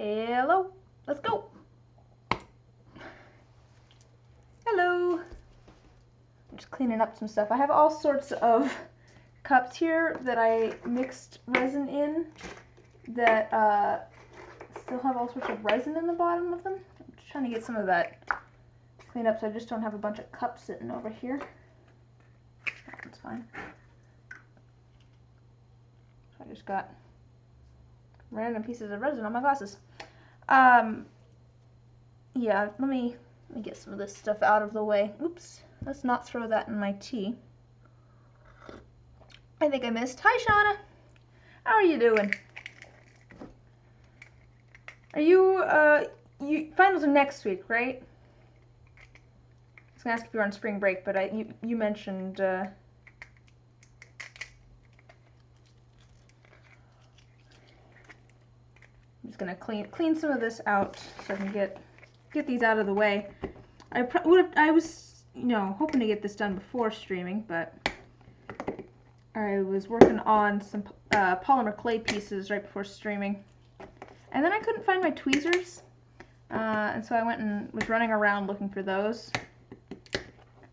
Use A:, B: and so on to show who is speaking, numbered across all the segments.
A: Hello. Let's go. Hello. I'm just cleaning up some stuff. I have all sorts of cups here that I mixed resin in that still have all sorts of resin in the bottom of them. I'm just trying to get some of that cleaned up so I just don't have a bunch of cups sitting over here. That's fine. So I just got random pieces of resin on my glasses. Yeah, let me get some of this stuff out of the way. Oops, let's not throw that in my tea. I think I missed. Hi, Shauna. How are you doing? Are you, finals are next week, right? I was gonna ask if you're on spring break, but you mentioned, I'm just gonna clean some of this out so I can get these out of the way. I was, hoping to get this done before streaming, but I was working on some polymer clay pieces right before streaming, and then I couldn't find my tweezers, and so I went and was running around looking for those,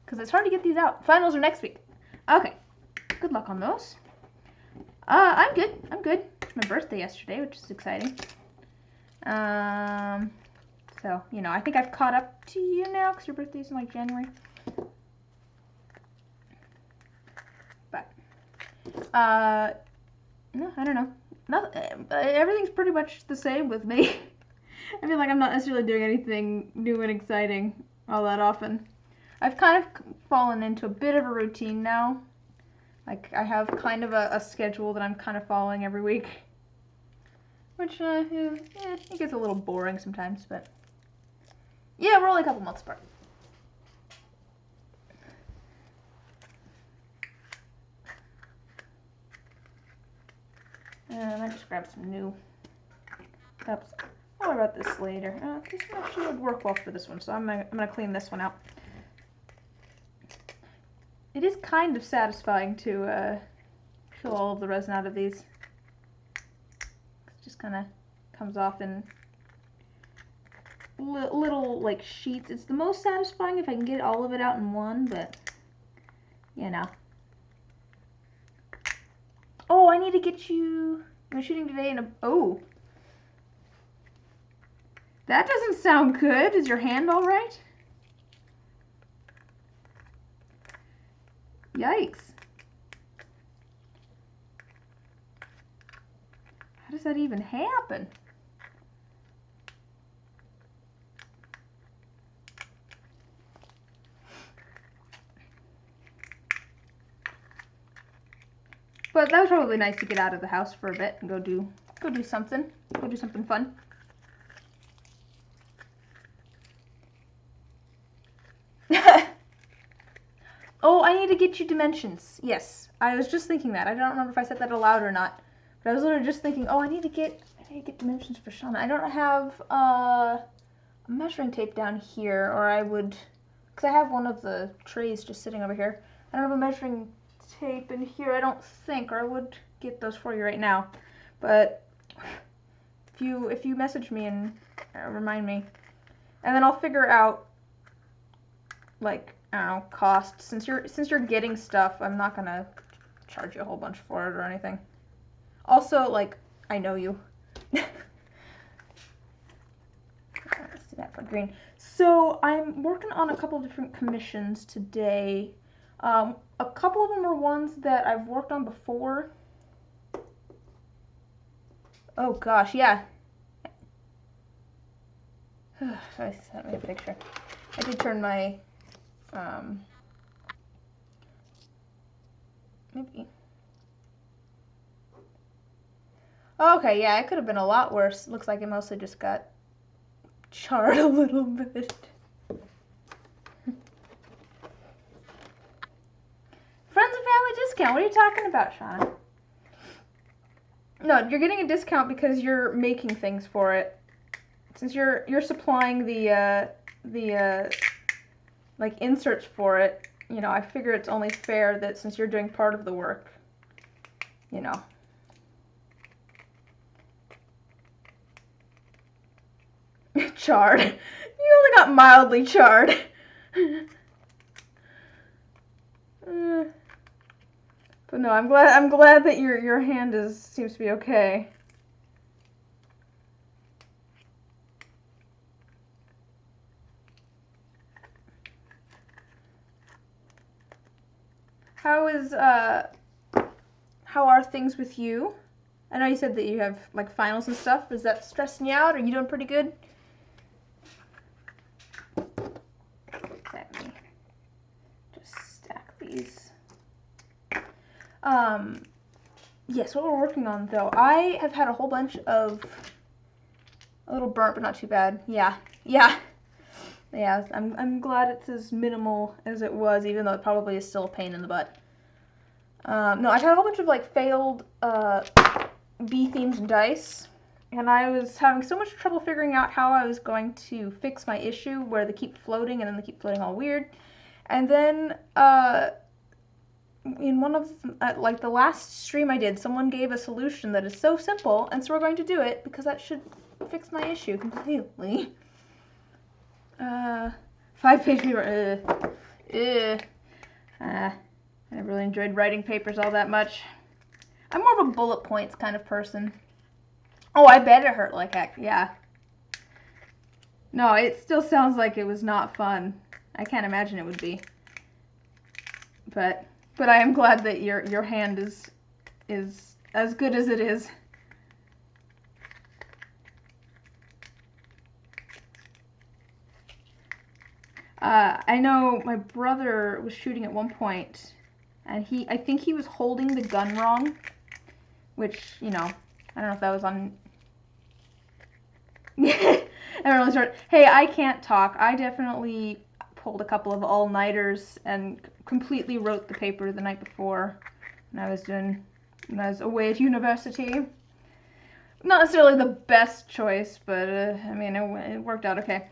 A: because it's hard to get these out. Finals are next week. Okay, good luck on those. I'm good. It's my birthday yesterday, which is exciting. So, I think I've caught up to you now, because your birthday's in, like, January. But, no, I don't know. Everything's pretty much the same with me. I feel like I'm not necessarily doing anything new and exciting all that often. I've kind of fallen into a bit of a routine now. Like, I have kind of a schedule that I'm kind of following every week. Which, it gets a little boring sometimes, but yeah, we're only a couple months apart. And I just grabbed some new cups. I'll worry about this later. This one actually would work well for this one, so I'm gonna clean this one out. It is kind of satisfying to peel all of the resin out of these. It just kind of comes off in little like sheets. It's the most satisfying if I can get all of it out in one, but Oh, I need to get you. I'm shooting today in a. Oh, that doesn't sound good. Is your hand all right? Yikes. How does that even happen? But that was probably nice to get out of the house for a bit and go do something. Go do something fun. Oh, I need to get you dimensions. Yes, I was just thinking that. I don't remember if I said that aloud or not. But I was literally just thinking, oh, I need to get dimensions for Shauna. I don't have a measuring tape down here, or I would, because I have one of the trays just sitting over here. I don't have a measuring tape in here, I don't think, or I would get those for you right now. But if you message me and remind me, and then I'll figure out, like, I don't know, cost. Since you're getting stuff, I'm not gonna charge you a whole bunch for it or anything. Also, like, I know you. Let's do that for green. So I'm working on a couple of different commissions today. A couple of them are ones that I've worked on before. Oh gosh, yeah. I sent me a picture. I did turn my maybe. Okay, yeah, it could have been a lot worse. Looks like it mostly just got charred a little bit. Friends and family discount. What are you talking about, Shauna? No, you're getting a discount because you're making things for it. Since you're supplying the like inserts for it, I figure it's only fair that since you're doing part of the work, Charred. You only got mildly charred. But no, I'm glad that your hand seems to be okay. How are things with you? I know you said that you have like finals and stuff. Is that stressing you out? Are you doing pretty good? Let me just stack these. Yes, what we're working on though. I have had a whole bunch of a little burnt, but not too bad. Yeah. I'm glad it's as minimal as it was, even though it probably is still a pain in the butt. No, I've had a whole bunch of like failed bee-themed dice, and I was having so much trouble figuring out how I was going to fix my issue where they keep floating and then they keep floating all weird. And then in one of like the last stream I did, someone gave a solution that is so simple, and so we're going to do it because that should fix my issue completely. 5-page paper. I never really enjoyed writing papers all that much. I'm more of a bullet points kind of person. Oh, I bet it hurt like heck. Yeah. No, it still sounds like it was not fun. I can't imagine it would be. But I am glad that your hand is as good as it is. I know my brother was shooting at one point, and I think he was holding the gun wrong, which, you know, I don't know if that was on... Everyone's right. Hey, I can't talk. I definitely pulled a couple of all-nighters and completely wrote the paper the night before when I was away at university. Not necessarily the best choice, but I mean, it worked out okay.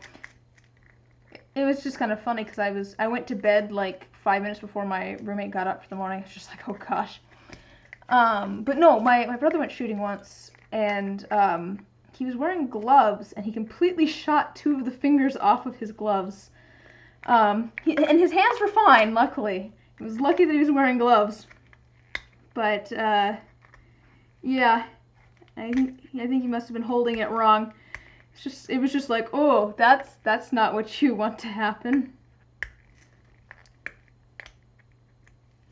A: It was just kind of funny because I went to bed like 5 minutes before my roommate got up for the morning. I was just like, oh gosh. But no, my brother went shooting once, and he was wearing gloves, and he completely shot 2 of the fingers off of his gloves. And his hands were fine, luckily. He was lucky that he was wearing gloves. But yeah, I think he must have been holding it wrong. It was just like, oh, that's not what you want to happen.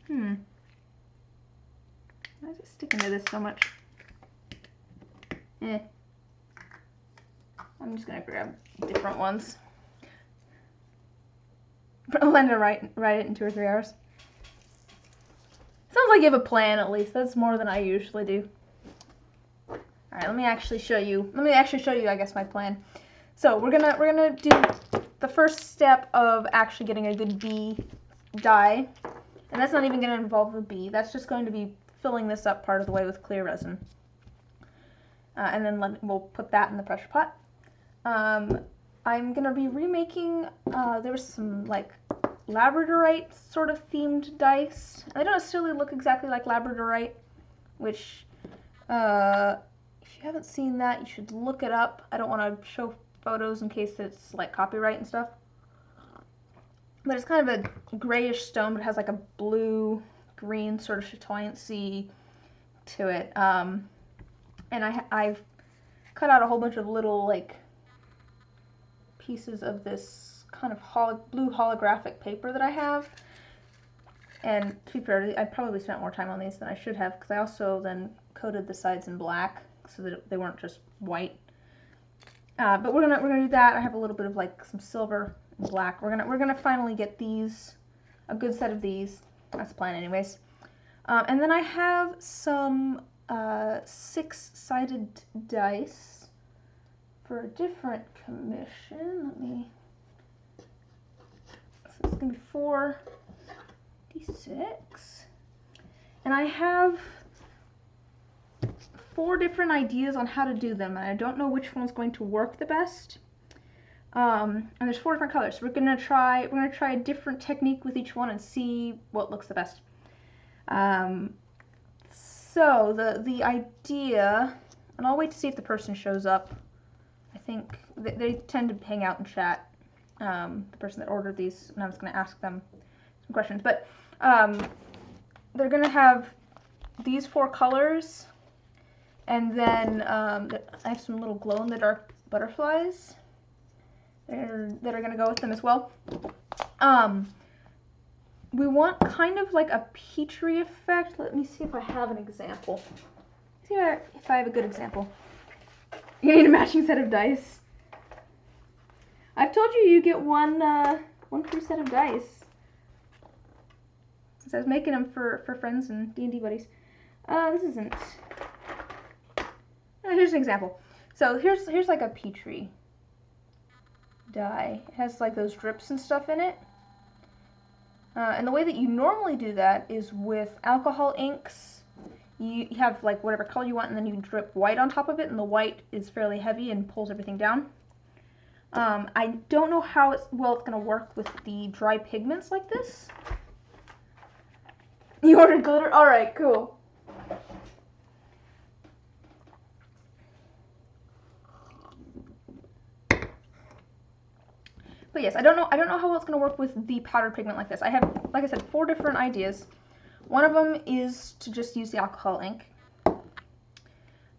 A: Why is it sticking to this so much? I'm just gonna grab different ones. I'll learn to write it in 2 or 3 hours. Sounds like you have a plan, at least. That's more than I usually do. Alright, let me actually show you, I guess, my plan. So we're gonna do the first step of actually getting a good bee dye. And that's not even gonna involve the bee. That's just going to be filling this up part of the way with clear resin. And then we'll put that in the pressure pot. I'm gonna be remaking, there was some like labradorite sort of themed dice. They don't necessarily look exactly like labradorite, which, if you haven't seen that, you should look it up. I don't want to show photos in case it's like copyright and stuff. But it's kind of a grayish stone, but it has like a blue-green sort of chatoyancy to it. And I've cut out a whole bunch of little like pieces of this kind of blue holographic paper that I have. And to be fair, I probably spent more time on these than I should have, because I also then coated the sides in black so that they weren't just white. But we're gonna do that. I have a little bit of like some silver and black. We're gonna finally get these, a good set of these. That's the plan, anyways. And then I have some 6-sided dice for a different commission. So it's gonna be 4d6, and I have 4 different ideas on how to do them, and I don't know which one's going to work the best. And there's 4 different colors. So we're gonna try a different technique with each one and see what looks the best. So the idea, and I'll wait to see if the person shows up. I think they tend to hang out and chat. The person that ordered these, and I was going to ask them some questions. But they're going to have these 4 colors, and then I have some little glow-in-the-dark butterflies that are going to go with them as well. We want kind of like a peachy effect. Let me see if I have an example. Let's see if I have a good example. You need a matching set of dice. I've told you you get one free set of dice. Since I was making them for friends and D&D buddies. This isn't. Here's an example. So here's like a peachy die. It has like those drips and stuff in it. And the way that you normally do that is with alcohol inks. You have like whatever color you want, and then you drip white on top of it, and the white is fairly heavy and pulls everything down. I don't know how well it's going to work with the dry pigments like this. You ordered glitter? Alright, cool. But yes, I don't know how well it's going to work with the powdered pigment like this. I have, like I said, 4 different ideas. One of them is to just use the alcohol ink.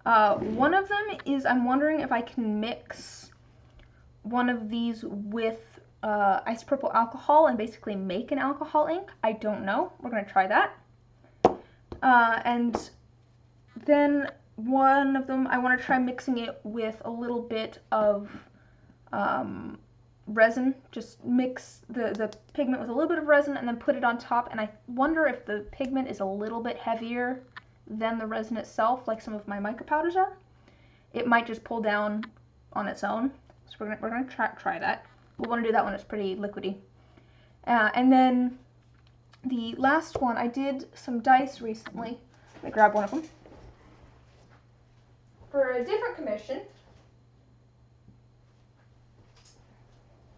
A: One of them is I'm wondering if I can mix one of these with isopropyl alcohol and basically make an alcohol ink. I don't know. We're going to try that. And then one of them, I want to try mixing it with a little bit of resin. Just mix the pigment with a little bit of resin and then put it on top. And I wonder if the pigment is a little bit heavier than the resin itself, like some of my mica powders are. It might just pull down on its own. So we're gonna try that. We'll want to do that when it's pretty liquidy. And then the last one, I did some dice recently. Let me grab one of them for a different commission.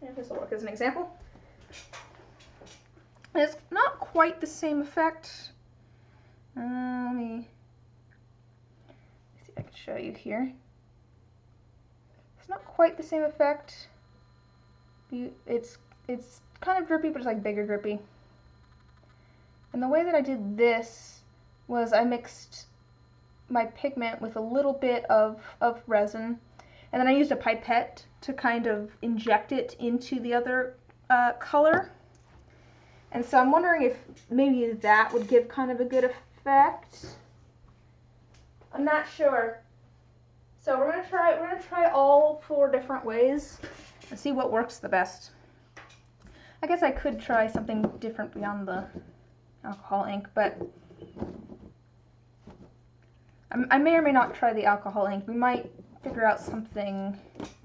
A: If this will work as an example. It's not quite the same effect. Let me see if I can show you here. It's not quite the same effect. It's kind of drippy, but it's like bigger drippy. And the way that I did this was I mixed my pigment with a little bit of resin, and then I used a pipette to kind of inject it into the other color. And so I'm wondering if maybe that would give kind of a good effect. I'm not sure. So we're gonna try all 4 different ways and see what works the best. I guess I could try something different beyond the alcohol ink, but I may or may not try the alcohol ink. We might figure out something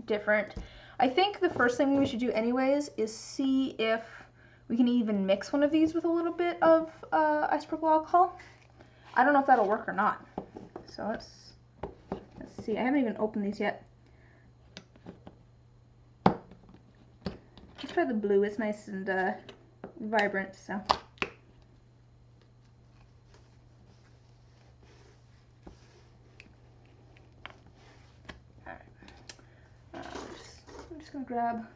A: different. I think the first thing we should do anyways is see if we can even mix one of these with a little bit of isopropyl alcohol. I don't know if that'll work or not. So let's see. I haven't even opened these yet. Let's try the blue. It's nice and vibrant, so. I'm just gonna grab,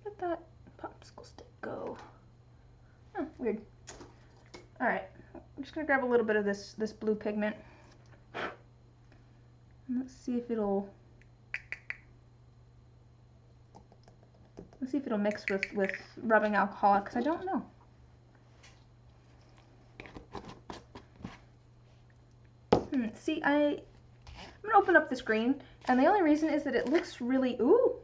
A: let that popsicle stick go. Oh, weird. All right, I'm just gonna grab a little bit of this blue pigment. And let's see if it'll mix with rubbing alcohol, because I don't know. See, I'm gonna open up this green, and the only reason is that it looks really, ooh,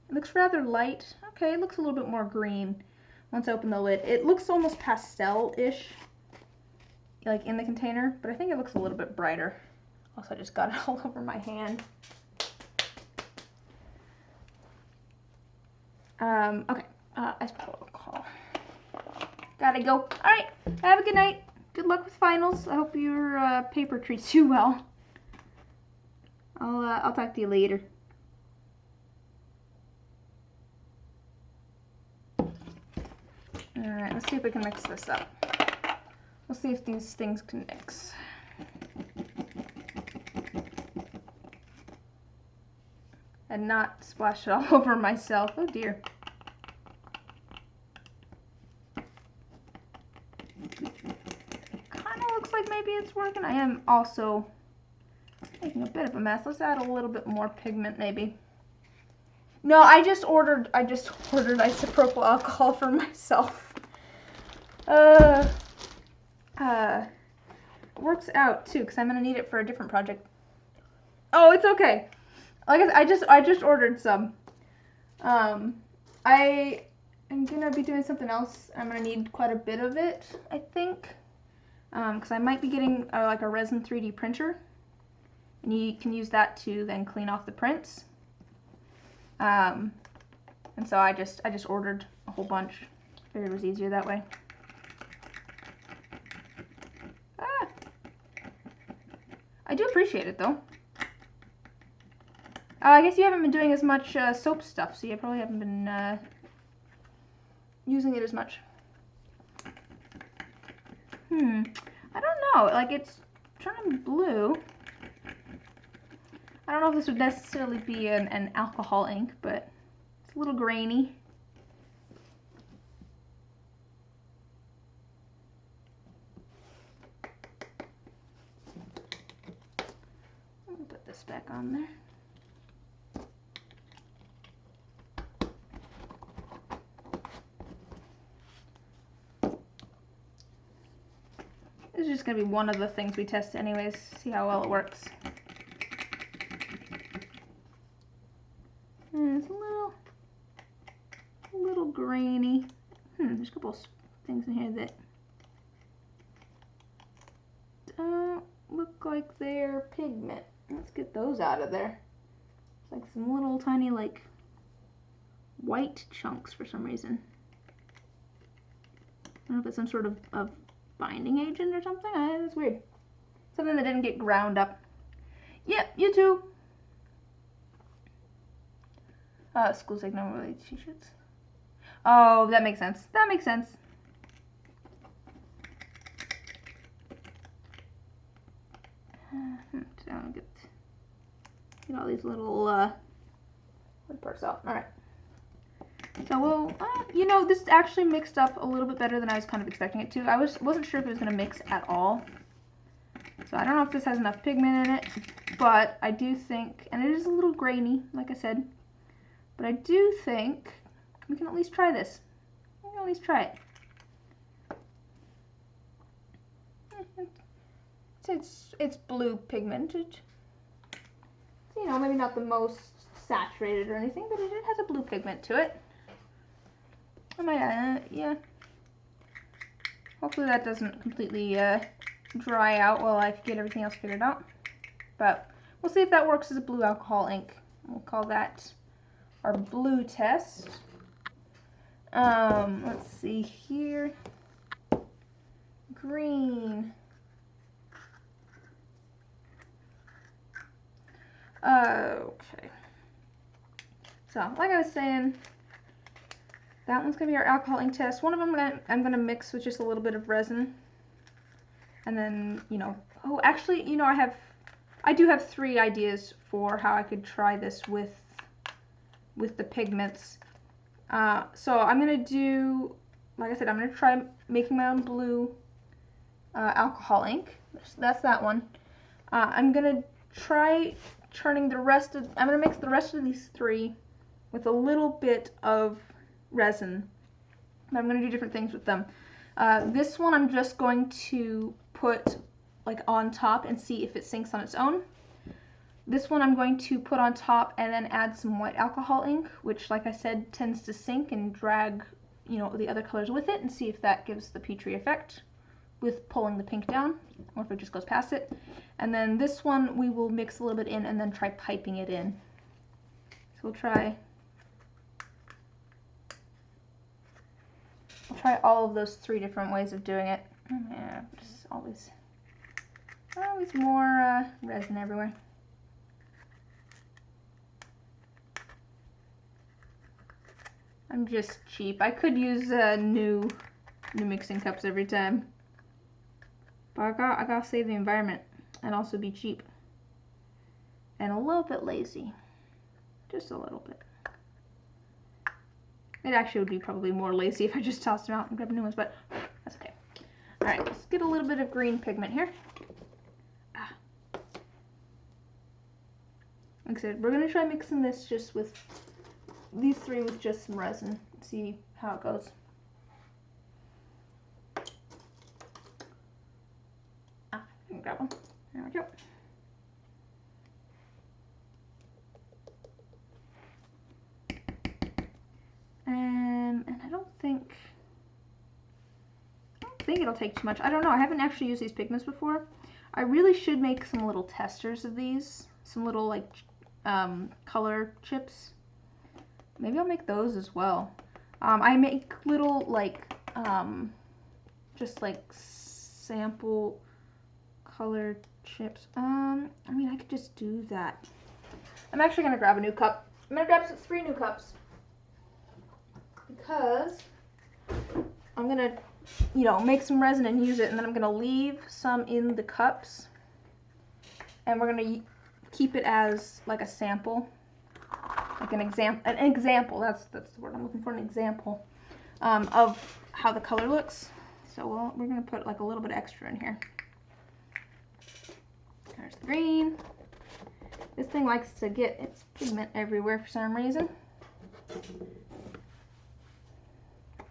A: it looks rather light. Okay, it looks a little bit more green once I open the lid. It looks almost pastel-ish, like in the container, but I think it looks a little bit brighter. Also, I just got it all over my hand. Okay, alcohol. Gotta go. All right, have a good night. Good luck with finals. I hope your paper treats you well. I'll talk to you later. All right, let's see if we can mix this up. We'll see if these things can mix. and not splash it all over myself. Oh dear. Kind of looks like maybe it's working. I am also making a bit of a mess. Let's add a little bit more pigment maybe. No, I just ordered isopropyl alcohol for myself. Works out too, because I'm gonna need it for a different project. Oh, it's okay. Like I said, I just ordered some. I am gonna be doing something else. I'm gonna need quite a bit of it, I think, because I might be getting like a resin 3D printer, and you can use that to then clean off the prints. And so I just ordered a whole bunch. Figured it was easier that way. I do appreciate it though. I guess you haven't been doing as much soap stuff, so you probably haven't been using it as much. I don't know. Like, it's turning blue. I don't know if this would necessarily be an alcohol ink, but it's a little grainy. Let me put this back on there. This is just going to be one of the things we test anyways, see how well it works. It's a little grainy. There's a couple of things in here that don't look like they're pigment. Let's get those out of there. It's like some little tiny like white chunks for some reason. I don't know if it's some sort of binding agent or something. That's weird. Something that didn't get ground up. Yep, you too. Schools ignore related t-shirts. Oh, that makes sense. That makes sense. So I'll get all these little parts out. All right. So we'll, you know, this actually mixed up a little bit better than I was kind of expecting it to. I wasn't sure if it was going to mix at all. So I don't know if this has enough pigment in it, but I do think, and it is a little grainy, like I said, but I do think we can at least try this. We can at least try it. It's blue pigmented. You know, maybe not the most saturated or anything, but it has a blue pigment to it. I might, yeah. Hopefully that doesn't completely dry out while I get everything else figured out. But we'll see if that works as a blue alcohol ink. We'll call that our blue test. Let's see here. Green. Okay. So, like I was saying, that one's going to be our alcohol ink test. One of them I'm going to mix with just a little bit of resin. And then, you know, oh, actually, you know, I do have 3 ideas for how I could try this with the pigments. So I'm going to do, like I said, I'm going to try making my own blue alcohol ink. That's that one. I'm going to try turning the rest of, I'm going to mix the rest of these 3 with a little bit of resin. I'm going to do different things with them. This one I'm just going to put like on top and see if it sinks on its own. This one I'm going to put on top and then add some white alcohol ink, which, like I said, tends to sink and drag, you know, the other colors with it, and see if that gives the Petri effect with pulling the pink down, or if it just goes past it. And then this one we will mix a little bit in and then try piping it in. So we'll try all of those 3 different ways of doing it. Yeah, just always more resin everywhere. I'm just cheap. I could use new mixing cups every time, but I gotta save the environment and also be cheap and a little bit lazy. Just a little bit. It actually would be probably more lazy if I just tossed them out and grabbed new ones, but that's okay. All right, let's get a little bit of green pigment here. Like I said, we're gonna try mixing this just with these three with just some resin. See how it goes. I can grab one. There we go. And I don't think it'll take too much. I don't know. I haven't actually used these pigments before. I really should make some little testers of these. Some little like color chips. Maybe I'll make those as well. I make little like just like sample color chips. I mean, I could just do that. I'm actually gonna grab a new cup. I'm gonna grab 3 new cups because I'm gonna, you know, make some resin and use it, and then I'm gonna leave some in the cups, and we're gonna keep it as like a sample, like an example. That's the word I'm looking for. An example of how the color looks. So we're gonna put like a little bit extra in here. There's the green. This thing likes to get its pigment everywhere for some reason.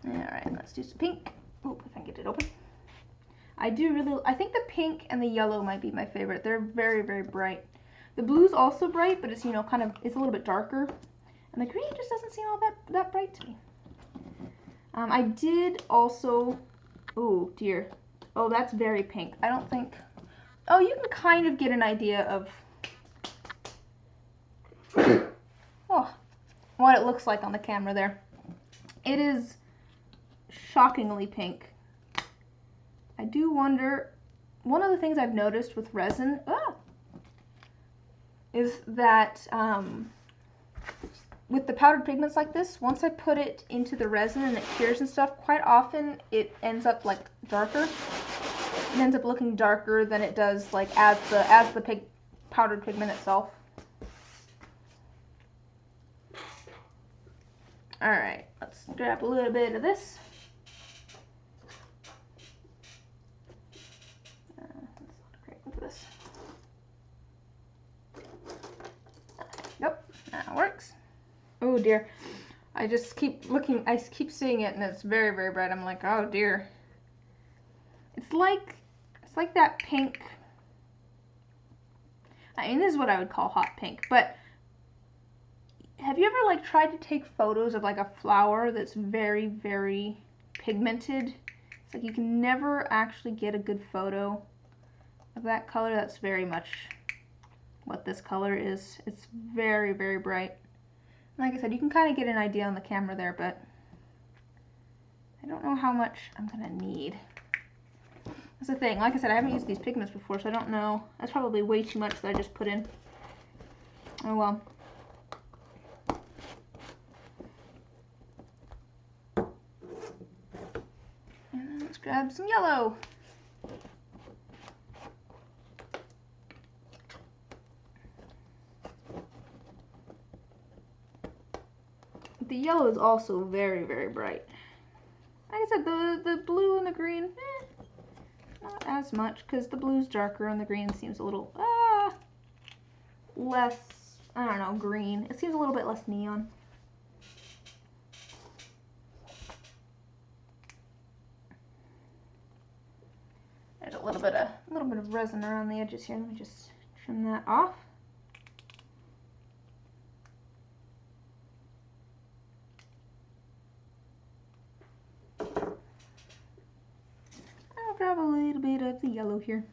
A: Alright, let's do some pink. Oh, if I can get it open. I think the pink and the yellow might be my favorite. They're very, very bright. The blue's also bright, but it's, you know, kind of, it's a little bit darker. And the green just doesn't seem all that bright to me. I did also, oh dear. Oh, that's very pink. I don't think, oh, you can kind of get an idea of what it looks like on the camera there. It is shockingly pink. I do wonder, one of the things I've noticed with resin is that with the powdered pigments like this, once I put it into the resin and it cures and stuff, quite often it ends up like darker. It ends up looking darker than it does like as the powdered pigment itself. Alright, let's grab a little bit of this. This. Nope, that works. Oh dear. I just keep looking, I keep seeing it and it's very, very bright. I'm like, oh dear. It's like that pink. I mean, this is what I would call hot pink, but have you ever like tried to take photos of like a flower that's very, very pigmented? It's like you can never actually get a good photo of that color. That's very much what this color is. It's very, very bright. Like I said, you can kind of get an idea on the camera there, but I don't know how much I'm gonna need. That's the thing. Like I said, I haven't used these pigments before, so I don't know. That's probably way too much that I just put in. Oh well. And then let's grab some yellow. The yellow is also very, very bright. Like I said, the blue and the green, not as much, because the blue's darker and the green seems a little less, I don't know, green. It seems a little bit less neon. There's a little bit of resin around the edges here. Let me just trim that off. I'll grab a little bit of the yellow here.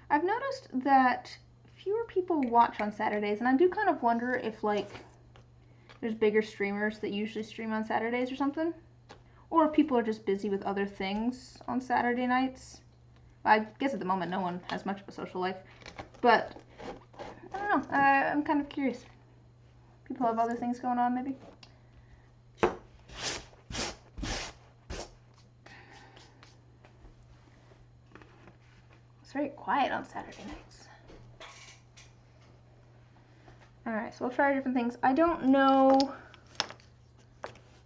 A: I've noticed that fewer people watch on Saturdays, and I do kind of wonder if like there's bigger streamers that usually stream on Saturdays or something. Or if people are just busy with other things on Saturday nights. I guess at the moment no one has much of a social life. But, I don't know. I'm kind of curious. People have other things going on, maybe? It's very quiet on Saturday nights. Alright, so we'll try different things. I don't know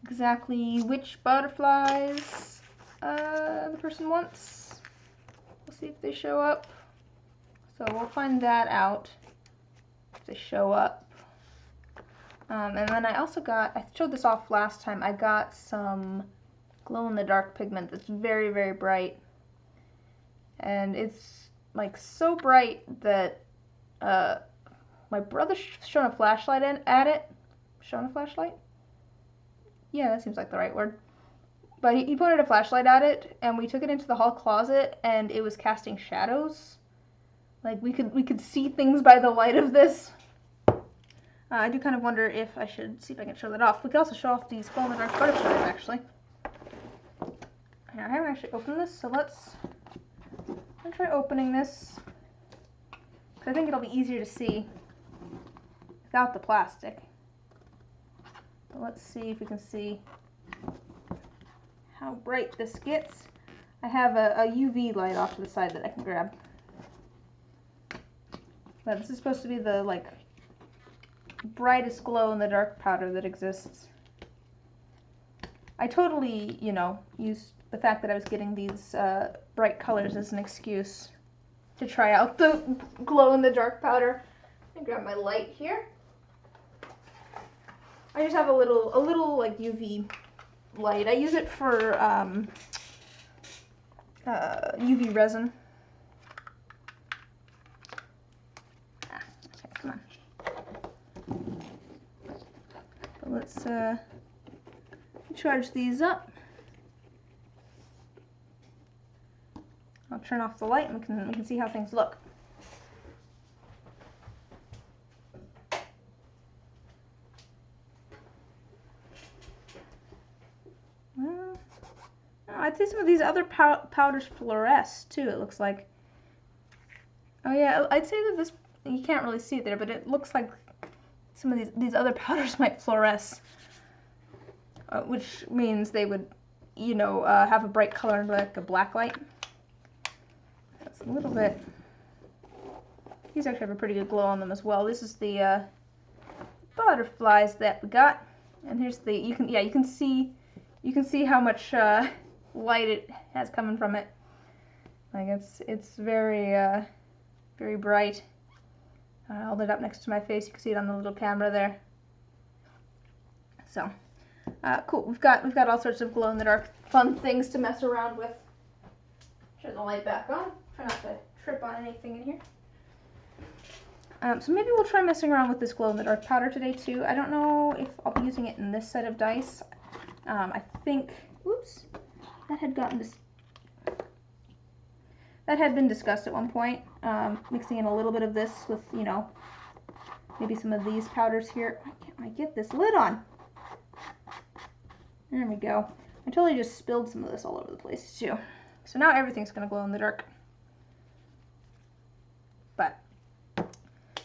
A: exactly which butterflies the person wants. We'll see if they show up. So we'll find that out if they show up. And then I also got, I showed this off last time, I got some glow-in-the-dark pigment that's very, very bright. And it's like so bright that my brother shone a flashlight at it. Shone a flashlight? Yeah, that seems like the right word. But he pointed a flashlight at it, and we took it into the hall closet, and it was casting shadows. Like we could see things by the light of this. I do kind of wonder if I should see if I can show that off. We could also show off these glow-in-the-dark butterflies, actually. Here, I haven't actually opened this, so let's try opening this. Because I think it'll be easier to see without the plastic. But let's see if we can see how bright this gets. I have a UV light off to the side that I can grab. But this is supposed to be the, like, brightest glow-in-the-dark powder that exists. I totally, you know, used the fact that I was getting these bright colors as an excuse to try out the glow-in-the-dark powder. Let me grab my light here. I just have a little like UV light. I use it for UV resin. Okay, come on. So let's charge these up. I'll turn off the light and we can see how things look. Well, I'd say some of these other powders fluoresce too, it looks like. Oh yeah, I'd say that this, you can't really see it there, but it looks like some of these other powders might fluoresce. Which means they would, you know, have a bright color like a black light. That's a little bit. These actually have a pretty good glow on them as well. This is the butterflies that we got, and here's the. You can see how much light it has coming from it. Like it's very very bright. I held it up next to my face. You can see it on the little camera there. So. Cool. We've got all sorts of glow-in-the-dark fun things to mess around with. Turn the light back on. Try not to trip on anything in here. So maybe we'll try messing around with this glow-in-the-dark powder today too. I don't know if I'll be using it in this set of dice. I think, whoops, that had been discussed at one point. Mixing in a little bit of this with, you know, maybe some of these powders here. Why can't I get this lid on? There we go. I totally just spilled some of this all over the place too. So now everything's gonna glow in the dark. But like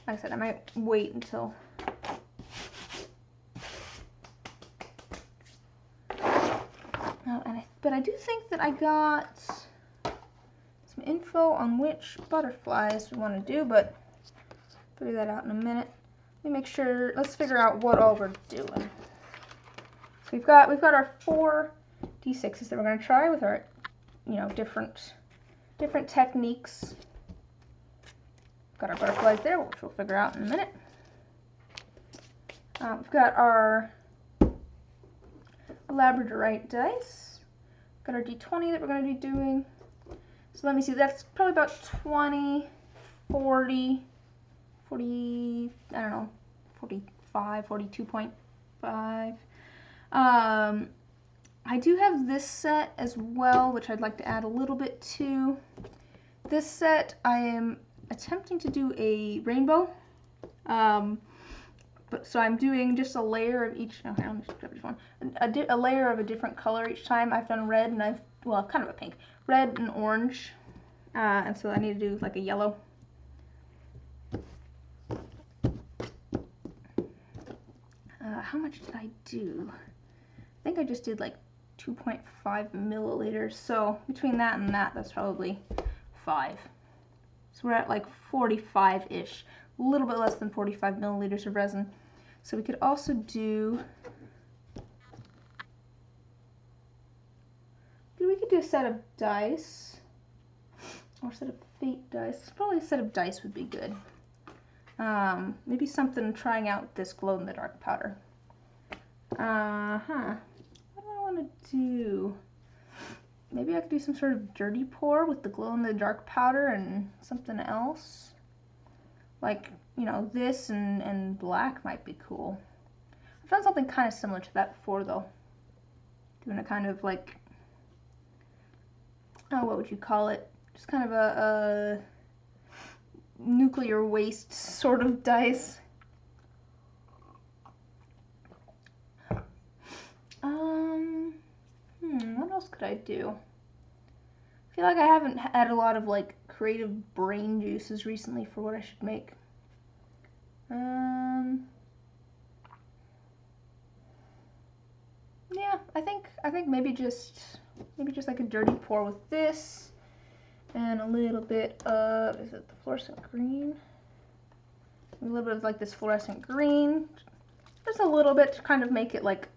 A: I said, I might wait until but I do think that I got some info on which butterflies we want to do, but figure that out in a minute. Let me make sure, let's figure out what all we're doing. So we've got our 4 D6s that we're going to try with our, you know, different techniques. Got our butterflies there, which we'll figure out in a minute. We've got our labradorite dice. Got our D20 that we're going to be doing. So let me see, that's probably about 20, 40, I don't know, 45, 42.5. I do have this set as well, which I'd like to add a little bit to. This set, I am attempting to do a rainbow. So I'm doing just a layer of each, okay, let me just grab each one. A layer of a different color each time. I've done red and well, kind of a pink. Red and orange. And so I need to do like a yellow. How much did I do? I think I just did like 2.5 milliliters. So between that and that, that's probably 5. So we're at like 45-ish. a little bit less than 45 milliliters of resin. So we could also do, we could do a set of dice, or a set of fate dice. Probably a set of dice would be good. Maybe something trying out this glow-in-the-dark powder. What do I want to do? Maybe I could do some sort of dirty pour with the glow-in-the-dark powder and something else. Like, you know, this and black might be cool. I've done something kind of similar to that before, though. Doing a kind of like, oh, what would you call it? Just kind of a nuclear waste sort of dice. What else could I do? I feel like I haven't had a lot of like creative brain juices recently for what I should make. Yeah, I think maybe just like a dirty pour with this and a little bit of, is it the fluorescent green? A little bit of like this fluorescent green, just a little bit to kind of make it like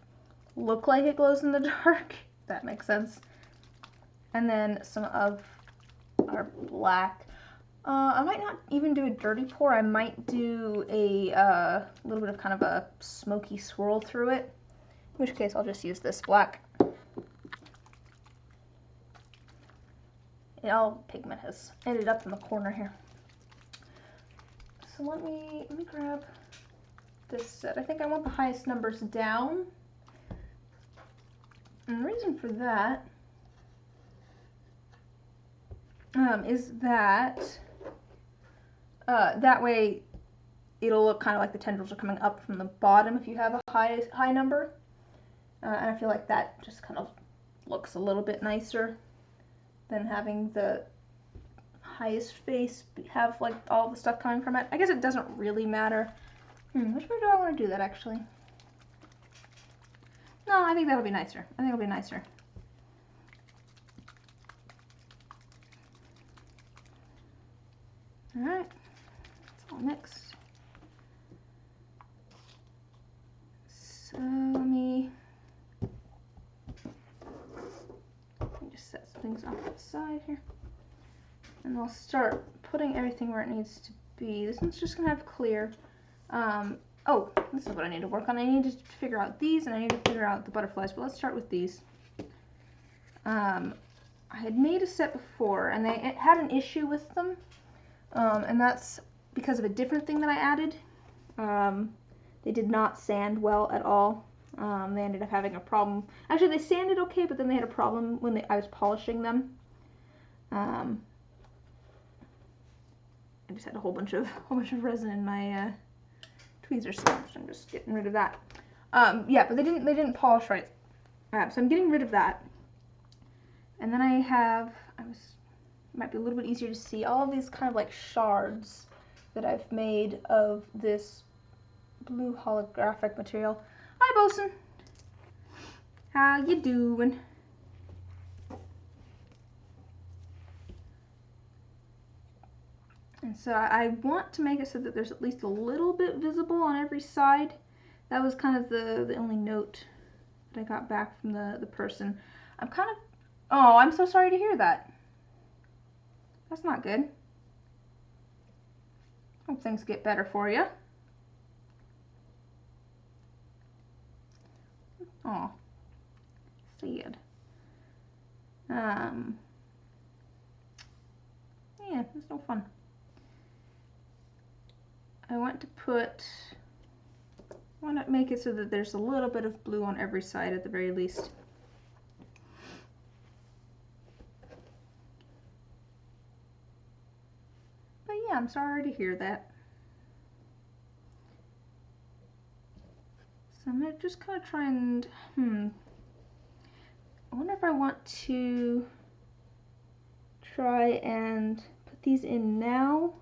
A: look like it glows in the dark, if that makes sense. And then some of our black. I might not even do a dirty pour. I might do a little bit of kind of a smoky swirl through it, in which case I'll just use this black. All pigment has ended up in the corner here. So let me grab this set. I think I want the highest numbers down. And the reason for that is that that way it'll look kind of like the tendrils are coming up from the bottom if you have a high number. And I feel like that just kind of looks a little bit nicer than having the highest face have like all the stuff coming from it. I guess it doesn't really matter. Which way do I want to do that actually? No, I think that'll be nicer. I think it'll be nicer. Alright, it's all mixed. So let me just set some things off to the side here. And I'll start putting everything where it needs to be. This one's just going to have clear. Oh, this is what I need to work on. I need to figure out these, and I need to figure out the butterflies, but let's start with these. I had made a set before, and they had an issue with them, and that's because of a different thing that I added. They did not sand well at all. They ended up having a problem. Actually, they sanded okay, but then they had a problem when I was polishing them. I just had a whole bunch of resin in my tweezers, so I'm just getting rid of that. Yeah, but they didn't polish right. So I'm getting rid of that. And then it might be a little bit easier to see all of these kind of like shards that I've made of this blue holographic material. Hi, Bosun. How you doing? And so I want to make it so that there's at least a little bit visible on every side. That was kind of the only note that I got back from the person. I'm kind of, oh, I'm so sorry to hear that. That's not good. Hope things get better for you. Oh, sad. Yeah, it's no fun. I want to make it so that there's a little bit of blue on every side at the very least. But yeah, I'm sorry to hear that. So I'm gonna just kind of try and, I wonder if I want to try and put these in now,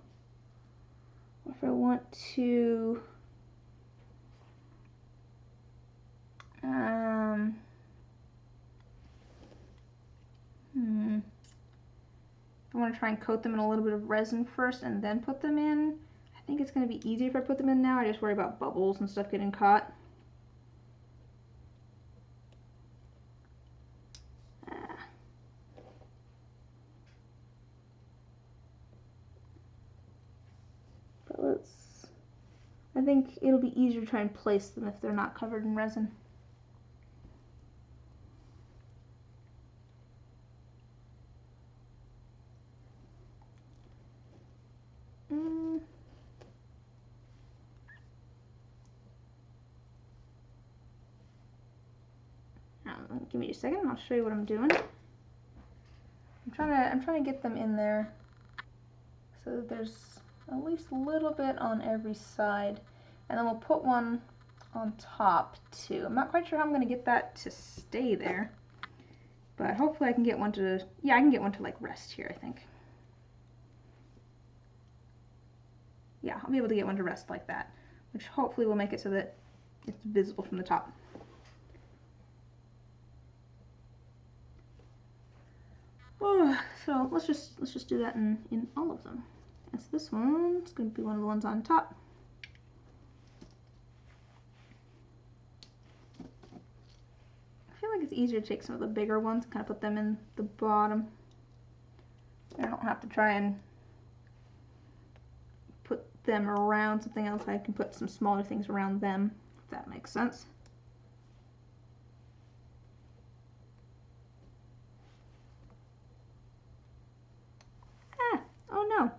A: or if I want to I want to try and coat them in a little bit of resin first and then put them in. I think it's going to be easier if I put them in now. I just worry about bubbles and stuff getting caught. But I think it'll be easier to try and place them if they're not covered in resin. Give me a second, I'll show you what I'm doing. I'm trying to get them in there so that there's at least a little bit on every side. And then we'll put one on top too. I'm not quite sure how I'm going to get that to stay there. But hopefully I can get one to, yeah, I can get one to like rest here, I think. Yeah, I'll be able to get one to rest like that, which hopefully will make it so that it's visible from the top. Oh, so let's just do that in all of them. Yes, this one's going to be one of the ones on top. I feel like it's easier to take some of the bigger ones and kind of put them in the bottom. I don't have to try and put them around something else. I can put some smaller things around them, if that makes sense. Oh no.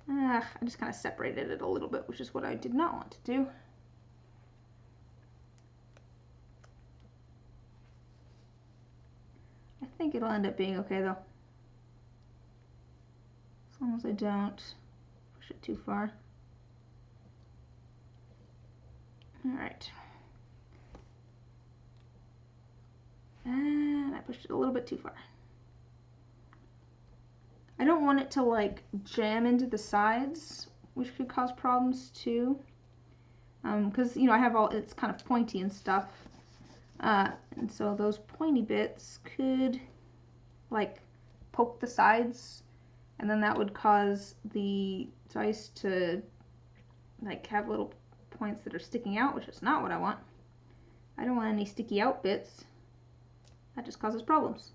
A: I just kind of separated it a little bit, which is what I did not want to do. I think it'll end up being okay though. As long as I don't push it too far. Alright. And I pushed it a little bit too far. I don't want it to like jam into the sides, which could cause problems too. Because, you know, I have all, it's kind of pointy and stuff. And so those pointy bits could like poke the sides, and then that would cause the dice to like have little points that are sticking out, which is not what I want. I don't want any sticky out bits. That just causes problems.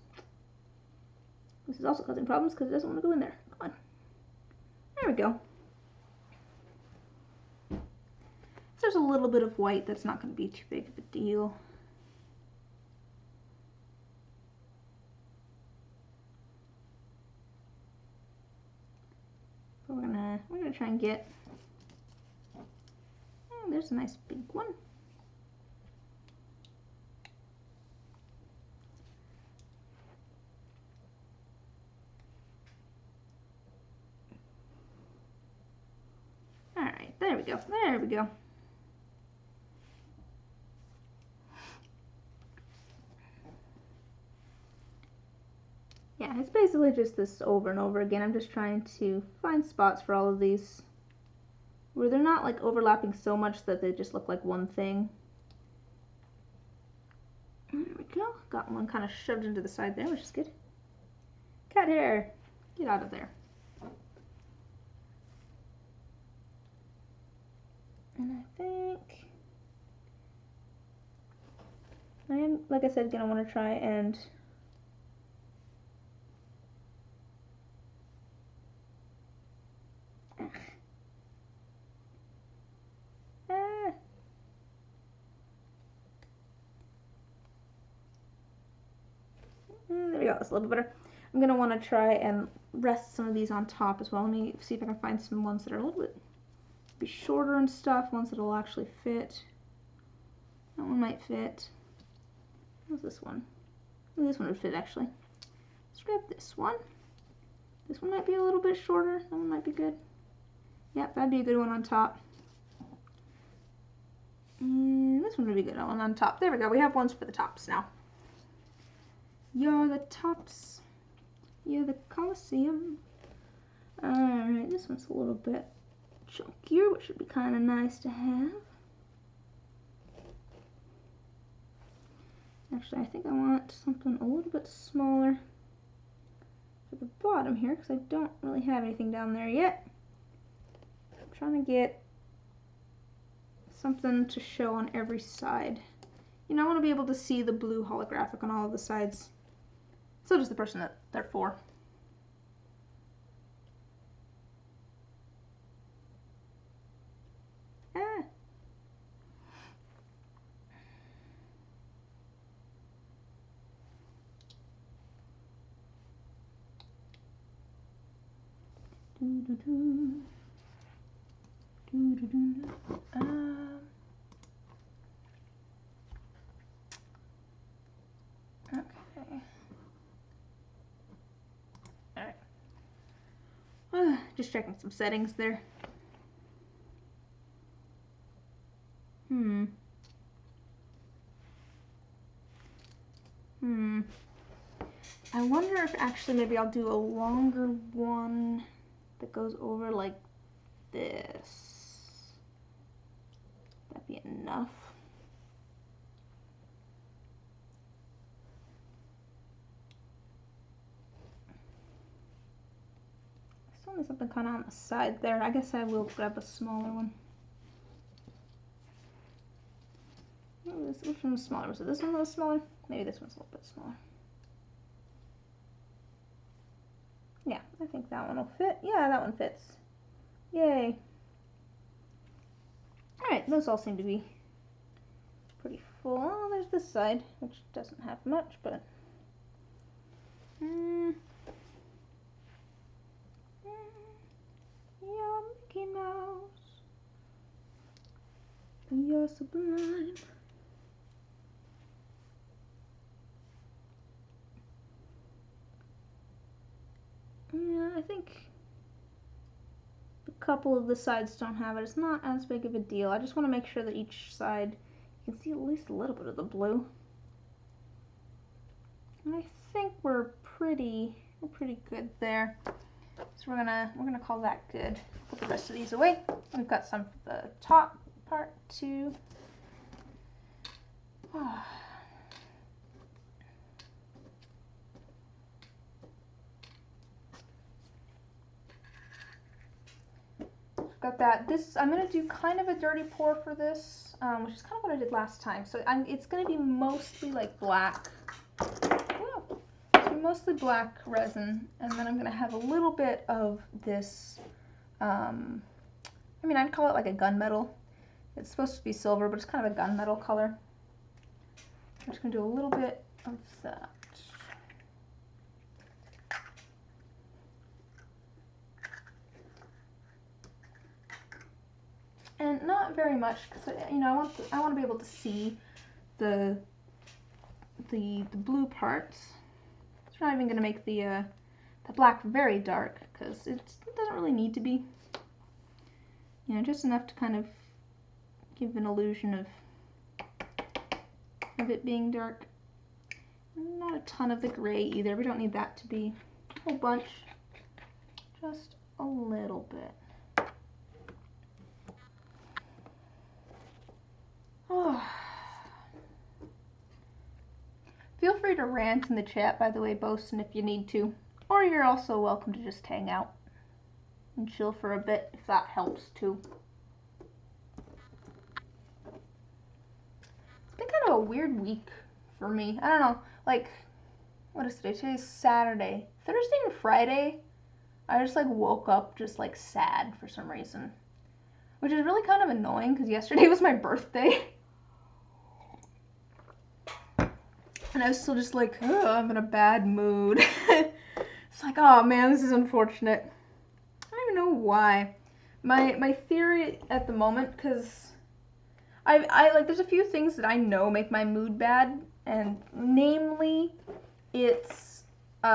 A: This is also causing problems because it doesn't want to go in there. Come on. There we go. If there's a little bit of white, that's not going to be too big of a deal. But we're gonna try and get. Oh, there's a nice big one. All right, there we go. There we go. Yeah, it's basically just this over and over again. I'm just trying to find spots for all of these where they're not like overlapping so much that they just look like one thing. There we go. Got one kind of shoved into the side there, which is good. Cat hair, get out of there. And I think I am, like I said, gonna want to try and there we go, that's a little bit better. I'm going to want to try and rest some of these on top as well. Let me see if I can find some ones that are a little bit be shorter and stuff, ones that will actually fit. That one might fit. What's this one? Oh, this one would fit actually. Let's grab this one. This one might be a little bit shorter. That one might be good. Yep, that'd be a good one on top. And this one would be a good one on top. There we go. We have ones for the tops now. You're the tops. You're the Colosseum. Alright, this one's a little bit chunkier, which would be kind of nice to have. Actually, I think I want something a little bit smaller for the bottom here, because I don't really have anything down there yet. trying to get something to show on every side. You know, I want to be able to see the blue holographic on all of the sides. So does the person that they're for. Ah. Okay. Alright. Just checking some settings there. I wonder if actually maybe I'll do a longer one that goes over like this. That'd be enough. Still need something kind of on the side there. I guess I will grab a smaller one. Which one was smaller? Was it this one that was smaller? Maybe this one's a little bit smaller. Yeah, I think that one will fit. Yeah, that one fits. Yay. Alright, those all seem to be pretty full. Oh, there's this side, which doesn't have much, but... Yeah, Mickey Mouse. You're sublime. Yeah, I think a couple of the sides don't have it. It's not as big of a deal. I just want to make sure that each side you can see at least a little bit of the blue. And I think we're pretty good there. So we're gonna call that good. Put the rest of these away. We've got some for the top part too. Oh. Got that. This, I'm going to do kind of a dirty pour for this, which is kind of what I did last time. So it's going to be mostly like black. So mostly black resin, and then I'm going to have a little bit of this, I mean, I'd call it like a gunmetal. It's supposed to be silver, but it's kind of a gunmetal color. I'm just going to do a little bit of that. And not very much, because you know I want to be able to see the blue parts. It's not even going to make the black very dark, because it doesn't really need to be. You know, just enough to kind of give an illusion of it being dark. Not a ton of the gray either. We don't need that to be a whole bunch. Just a little bit. Oh. Feel free to rant in the chat, by the way, Bosun, if you need to. Or you're also welcome to just hang out and chill for a bit, if that helps too. It's been kind of a weird week for me. I don't know, like, what is today? Today's Saturday. Thursday and Friday, I just like woke up just like sad for some reason. Which is really kind of annoying, because yesterday was my birthday. And I was still just like, oh, I'm in a bad mood. It's like, oh man, this is unfortunate. I don't even know why. My theory at the moment, because I like, there's a few things that I know make my mood bad, and namely, it's if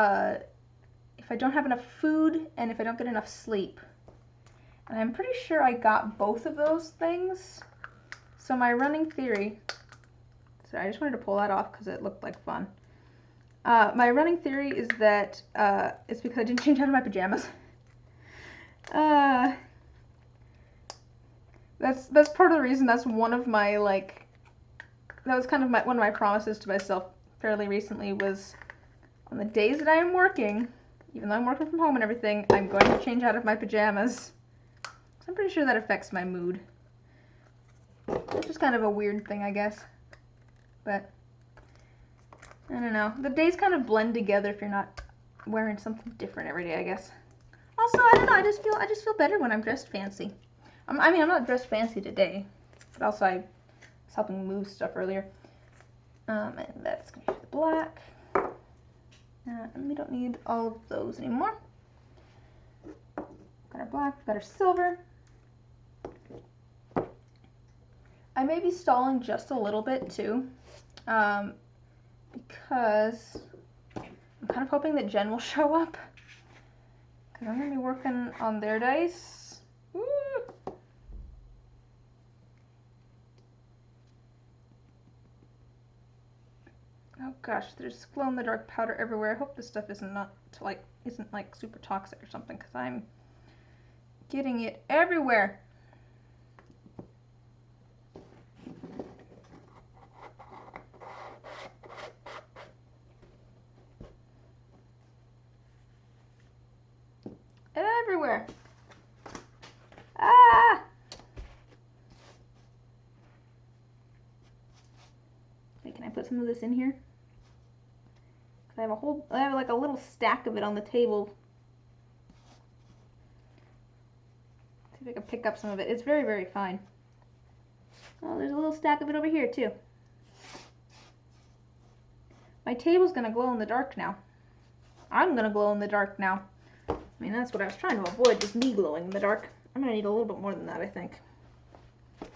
A: I don't have enough food and if I don't get enough sleep. And I'm pretty sure I got both of those things. So my running theory, sorry, I just wanted to pull that off because it looked like fun. My running theory is that it's because I didn't change out of my pajamas. That's part of the reason. That's one of my, like, that was kind of one of my promises to myself fairly recently, was on the days that I am working, even though I'm working from home and everything, I'm going to change out of my pajamas I'm pretty sure that affects my mood. It's just kind of a weird thing, I guess. But I don't know. The days kind of blend together if you're not wearing something different every day, I guess. Also, I don't know. I just feel better when I'm dressed fancy. I mean, I'm not dressed fancy today, but also I was helping move stuff earlier. And that's gonna be the black. And we don't need all of those anymore. Got our black, got our silver. I may be stalling just a little bit too, because I'm kind of hoping that Jen will show up, because I'm going to be working on their dice. Woo! Oh gosh, there's glow-in-the-dark powder everywhere. I hope this stuff isn't like super toxic or something, because I'm getting it everywhere. Everywhere. Ah! Wait, can I put some of this in here? I have like a little stack of it on the table. See if I can pick up some of it. It's very, very fine. Oh, there's a little stack of it over here too. My table's gonna glow in the dark now. I'm gonna glow in the dark now. I mean, that's what I was trying to avoid, just me glowing in the dark. I'm gonna need a little bit more than that, I think. I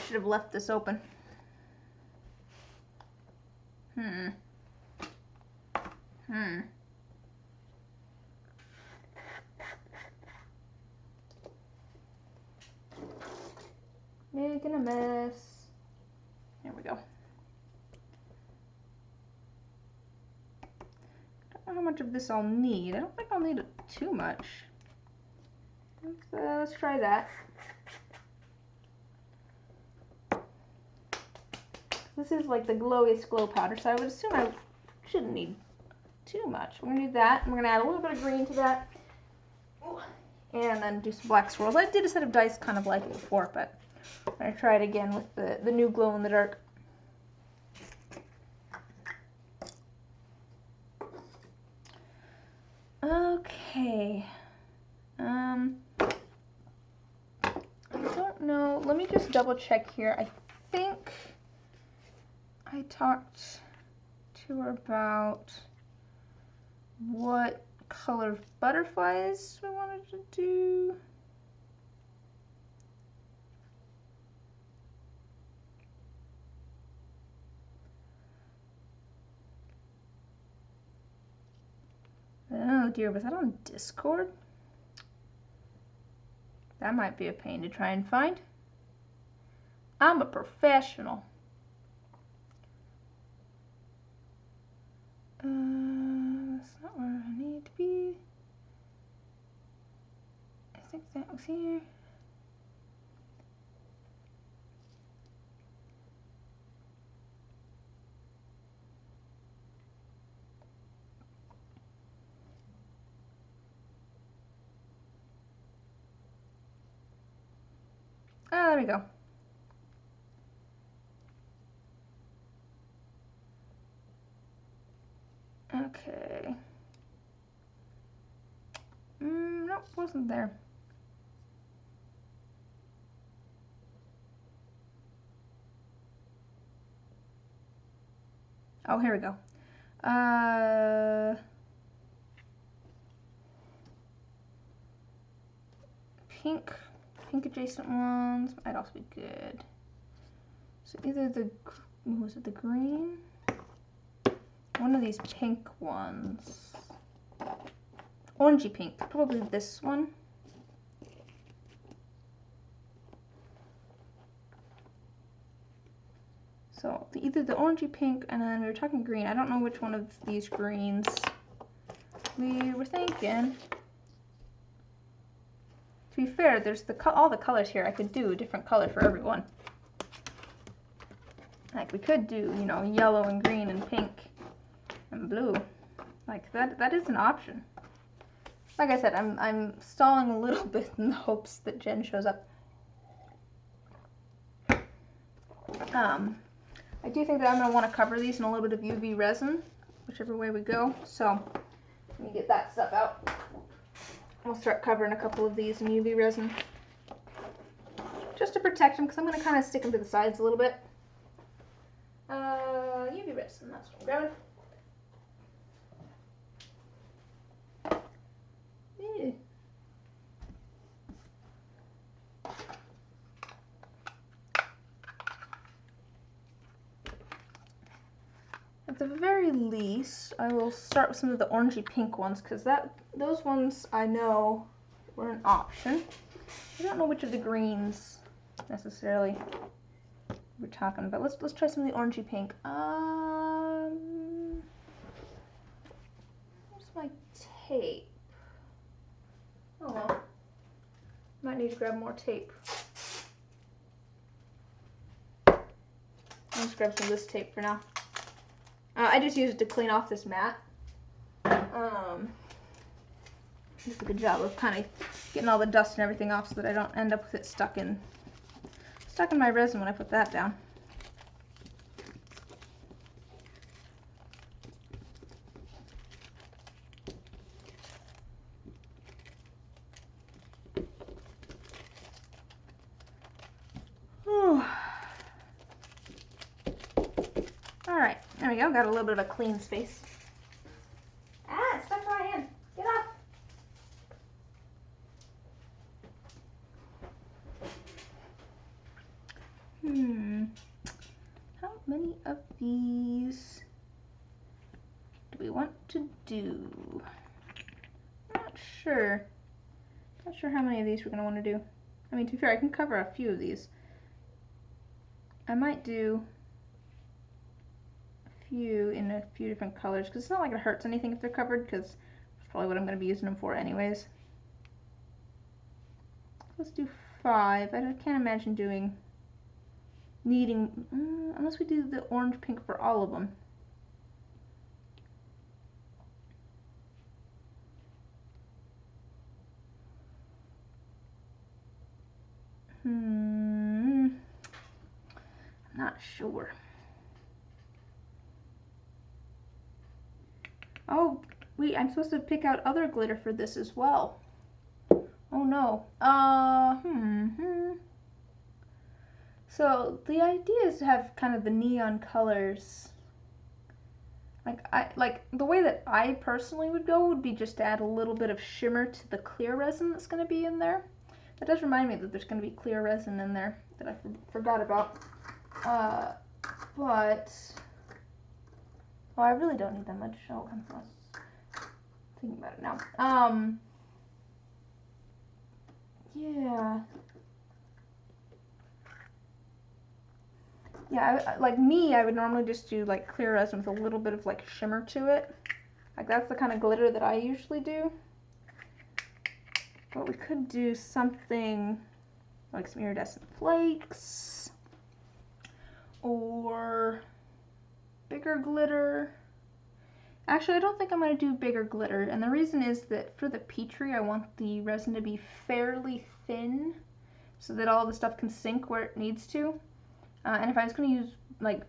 A: should have left this open. Making a mess. There we go. I don't know how much of this I'll need. I don't think I'll need too much. Let's try that. This is like the glowiest glow powder, so I would assume I shouldn't need too much. We're gonna do that, and we're gonna add a little bit of green to that. And then do some black swirls. I did a set of dice kind of like it before, but I'm gonna try it again with the new glow in the dark. Okay. I don't know. Let me just double check here. I think I talked to her about what color of butterflies we wanted to do. Oh dear, was that on Discord? That might be a pain to try and find. I'm a professional. That's not where I need to be. I think that was here. Oh, there we go. Okay. Nope, wasn't there. Oh, here we go. Pink adjacent ones might also be good. So either was it the green? One of these pink ones. Orangey pink, probably this one. So either the orangey pink, and then we were talking green. I don't know which one of these greens we were thinking. To be fair, there's all the colors here. I could do a different color for everyone. Like we could do, you know, yellow and green and pink and blue. Like that is an option. like I said, I'm stalling a little bit in the hopes that Jen shows up. I do think that I'm going to want to cover these in a little bit of UV resin, whichever way we go. So let me get that stuff out. We'll start covering a couple of these in UV resin, just to protect them, because I'm going to kind of stick them to the sides a little bit. UV resin, that's what I'm grabbing. Ew. At the very least, I will start with some of the orangey pink ones, because those ones I know were an option. I don't know which of the greens necessarily we're talking about. Let's try some of the orangey pink. Where's my tape? Oh well. Might need to grab more tape. I'll just grab some of this tape for now. I just use it to clean off this mat. Does a good job of kind of getting all the dust and everything off so that I don't end up with it stuck in my resin when I put that down. Alright, there we go. Got a little bit of a clean space. Ah, it's stuck to my hand. Get off. How many of these do we want to do? I'm not sure. Not sure how many of these we're going to want to do. I mean, to be fair, I can cover a few of these. I might do a few in a few different colors, because it's not like it hurts anything if they're covered, because that's probably what I'm going to be using them for anyways. Let's do 5. I can't imagine needing, unless we do the orange pink for all of them. I'm not sure. Oh, wait, I'm supposed to pick out other glitter for this as well. Oh no. So the idea is to have kind of the neon colors. Like the way that I personally would go would be just to add a little bit of shimmer to the clear resin that's going to be in there. That does remind me that there's going to be clear resin in there that I forgot about. But oh, I really don't need that much. Oh, I'm thinking about it now. Yeah. Yeah, like me, I would normally just do like clear resin with a little bit of like shimmer to it. Like that's the kind of glitter that I usually do. But we could do something like some iridescent flakes or bigger glitter. Actually, I don't think I'm going to do bigger glitter, and the reason is that for the Petri, I want the resin to be fairly thin so that all the stuff can sink where it needs to. And if I was going to use like